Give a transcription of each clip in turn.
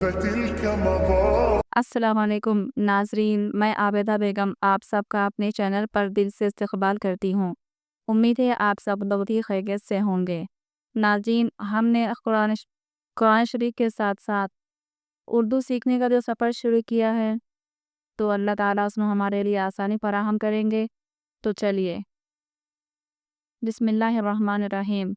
فتلك مضى السلام علیکم ناظرین، میں عابدہ بیگم آپ سب کا اپنے چینل پر دل سے استقبال کرتی ہوں۔ امید ہے آپ سب بہت ہی خیریت سے ہوں گے۔ ناظرین، ہم نے قرآن شریف کے ساتھ ساتھ اردو سیکھنے کا جو سفر شروع کیا ہے، تو اللہ تعالیٰ اس میں ہمارے لیے آسانی فراہم کریں گے۔ تو چلیے، بسم اللہ الرحمن الرحیم۔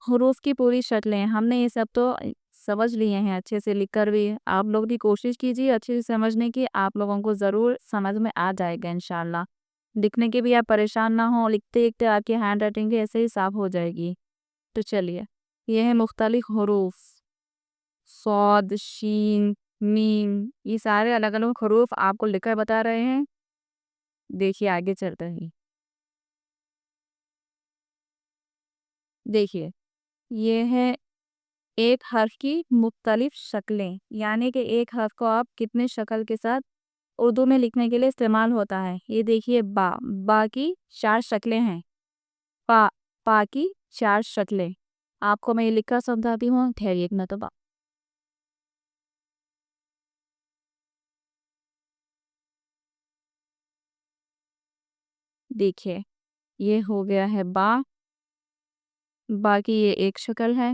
حروف کی پوری شکلیں ہم نے یہ سب تو سمجھ لیے ہیں اچھے سے، لکھ کر بھی آپ لوگ بھی کوشش کیجیے اچھے سے سمجھنے کی، آپ لوگوں کو ضرور سمجھ میں آ جائے گا انشاءاللہ۔ لکھنے کے بھی آپ پریشان نہ ہوں، لکھتے لکھتے آپ کی ہینڈ رائٹنگ ایسے ہی صاف ہو جائے گی۔ تو چلیے، یہ ہے مختلف حروف، صاد، شین، میم، یہ سارے الگ الگ حروف آپ کو لکھ کر بتا رہے ہیں۔ دیکھیے آگے چلتے ہیں۔ دیکھیے، یہ ہے ایک حرف کی مختلف شکلیں، یعنی کہ ایک حرف کو آپ کتنے شکل کے ساتھ اردو میں لکھنے کے لیے استعمال ہوتا ہے۔ یہ دیکھیے، با کی 4 شکلیں ہیں، پا کی 4 شکلیں۔ آپ کو میں یہ لکھ کر سمجھاتی ہوں، ٹھہریے ایک مرتبہ۔ دیکھیے، یہ ہو گیا ہے با کی یہ ایک شکل ہے،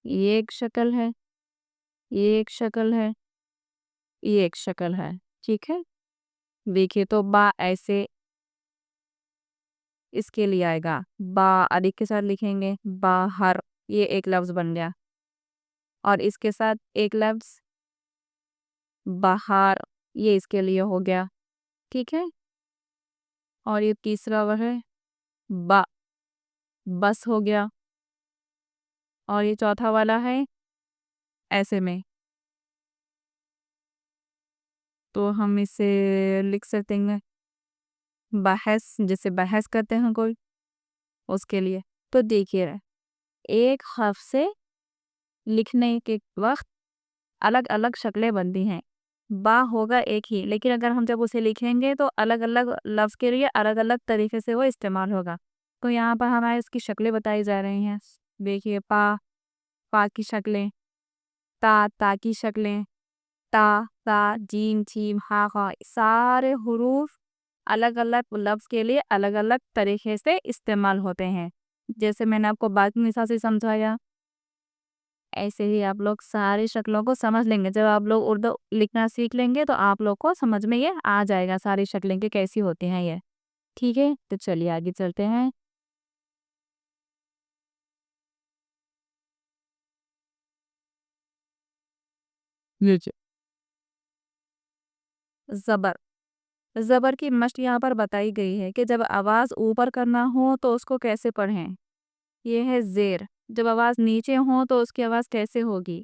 یہ ایک شکل ہے، یہ ایک شکل ہے، یہ ایک شکل ہے، ٹھیک ہے۔ دیکھیے تو با ایسے اس کے لیے آئے گا، با الف کے ساتھ لکھیں گے، باہر، یہ ایک لفظ بن گیا، اور اس کے ساتھ ایک لفظ باہر، یہ اس کے لیے ہو گیا، ٹھیک ہے۔ اور یہ تیسرا وہ ہے بس ہو گیا، اور یہ چوتھا والا ہے ایسے میں، تو ہم اسے لکھ سکتے ہیں بحث، جیسے بحث کرتے ہیں کوئی، اس کے لیے۔ تو دیکھیے، ایک حرف سے لکھنے کے وقت الگ الگ شکلیں بنتی ہیں۔ با ہوگا ایک ہی، لیکن اگر ہم جب اسے لکھیں گے تو الگ الگ لفظ کے لیے الگ الگ طریقے سے وہ استعمال ہوگا۔ تو یہاں پر ہمارے اس کی شکلیں بتائی جا رہی ہیں۔ دیکھیے، پا کی شکلیں، تا کی شکلیں، تا جیم چھیم ہا خا، سارے حروف الگ الگ لفظ کے لیے الگ الگ طریقے سے استعمال ہوتے ہیں۔ جیسے میں نے آپ کو بات کی مثال سے سمجھایا، ایسے ہی آپ لوگ ساری شکلوں کو سمجھ لیں گے۔ جب آپ لوگ اردو لکھنا سیکھ لیں گے تو آپ لوگ کو سمجھ میں یہ آ جائے گا ساری شکلیں کہ کیسی ہوتی ہیں یہ، ٹھیک ہے۔ تو چلیے آگے چلتے ہیں۔ زبر کی مشق یہاں پر بتائی گئی ہے کہ جب آواز اوپر کرنا ہو تو اس کو کیسے پڑھیں۔ یہ ہے زیر، جب آواز نیچے ہو تو اس کی آواز کیسے ہوگی۔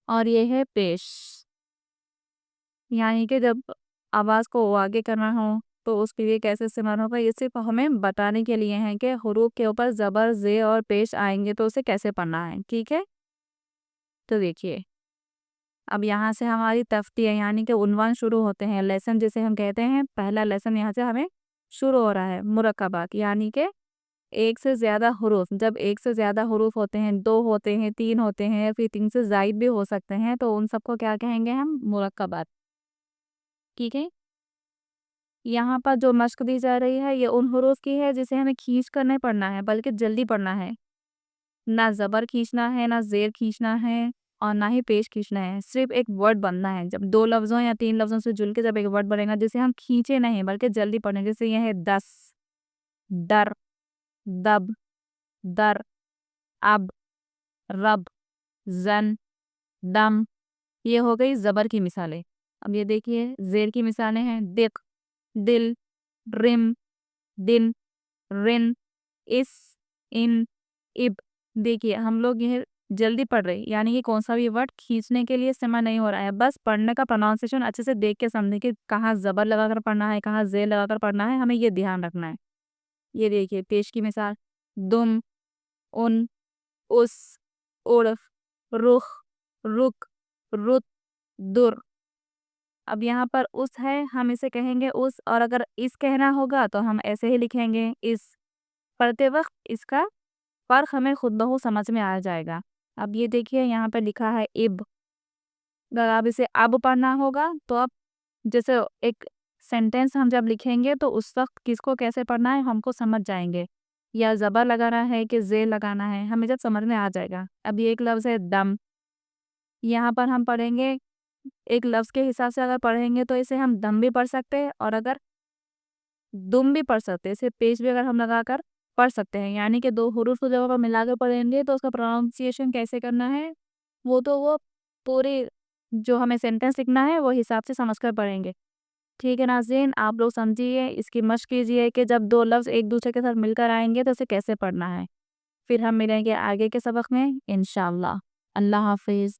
اور یہ ہے پیش، یعنی کہ جب آواز کو آگے کرنا ہو تو اس کے لیے کیسے استعمال ہوگا۔ یہ صرف ہمیں بتانے کے لیے ہیں کہ حروف کے اوپر زبر، زیر اور پیش آئیں گے تو اسے کیسے پڑھنا ہے، ٹھیک ہے۔ تو دیکھیے، اب یہاں سے ہماری تفتیح یعنی کہ عنوان شروع ہوتے ہیں، لیسن جسے ہم کہتے ہیں۔ پہلا لیسن یہاں سے ہمیں شروع ہو رہا ہے، مرکبات، یعنی کہ ایک سے زیادہ حروف۔ جب ایک سے زیادہ حروف ہوتے ہیں، 2 ہوتے ہیں، 3 ہوتے ہیں، یا پھر 3 سے زائد بھی ہو سکتے ہیں، تو ان سب کو کیا کہیں گے ہم؟ مرکبات، ٹھیک ہے۔ یہاں پر جو مشق دی جا رہی ہے یہ ان حروف کی ہے جسے ہمیں کھینچ کر نہیں پڑھنا ہے بلکہ جلدی پڑھنا ہے۔ نہ زبر کھینچنا ہے، نہ زیر کھینچنا ہے، اور نہ ہی پیش کھینچنا ہے۔ صرف ایک ورڈ بننا ہے، جب 2 لفظوں یا 3 لفظوں سے جل کے جب ایک ورڈ بنے گا جسے ہم کھینچے نہیں بلکہ جلدی پڑھیں، جیسے یہ ہے دس، در، دب، در، اب، رب، زن، دم، یہ ہو گئی زبر کی مثالیں۔ اب یہ دیکھیے زیر کی مثالیں ہیں، دق، دل، رم، دن، رن، اس، ان، اب۔ دیکھیے ہم لوگ یہ جلدی پڑھ رہے، یعنی کہ کون سا بھی ورڈ کھینچنے کے لیے استعمال نہیں ہو رہا ہے، بس پڑھنے کا پروننسیشن اچھے سے دیکھ کے سمجھیں کہ کہاں زبر لگا کر پڑھنا ہے، کہاں زیر لگا کر پڑھنا ہے، ہمیں یہ دھیان رکھنا ہے۔ یہ دیکھیے پیش کی مثال، دم، ان، اس، عرف، رخ، رک، رت، در۔ اب یہاں پر اس ہے، ہم اسے کہیں گے اس، اور اگر اس کہنا ہوگا تو ہم ایسے ہی لکھیں گے اس۔ پڑھتے وقت اس کا فرق ہمیں خود بخود سمجھ میں آ جائے گا۔ اب یہ دیکھیے یہاں پہ لکھا ہے اب، اگر آپ اسے اب پڑھنا ہوگا تو اب جیسے ایک سینٹینس ہم جب لکھیں گے تو اس وقت کس کو کیسے پڑھنا ہے ہم کو سمجھ جائیں گے، یا زبر لگانا ہے کہ زیر لگانا ہے ہمیں جب سمجھ میں آ جائے گا۔ اب یہ ایک لفظ ہے دم، یہاں پر ہم پڑھیں گے ایک لفظ کے حساب سے، اگر پڑھیں گے تو اسے ہم دم بھی پڑھ سکتے ہیں اور اگر دم بھی پڑھ سکتے ہیں، اسے پیش بھی اگر ہم لگا کر پڑھ سکتے ہیں، یعنی کہ دو حروف کو جب ہم ملا کر پڑھیں گے تو اس کا پروننسیشن کیسے کرنا ہے وہ پورے جو ہمیں سینٹینس لکھنا ہے وہ حساب سے سمجھ کر پڑھیں گے۔ ٹھیک ہے ناظرین، آپ لوگ سمجھیے، اس کی مشق کیجیے کہ جب دو لفظ ایک دوسرے کے ساتھ مل کر آئیں گے تو اسے کیسے پڑھنا ہے۔ پھر ہم ملیں گے آگے کے سبق میں انشاءاللہ۔ اللہ حافظ۔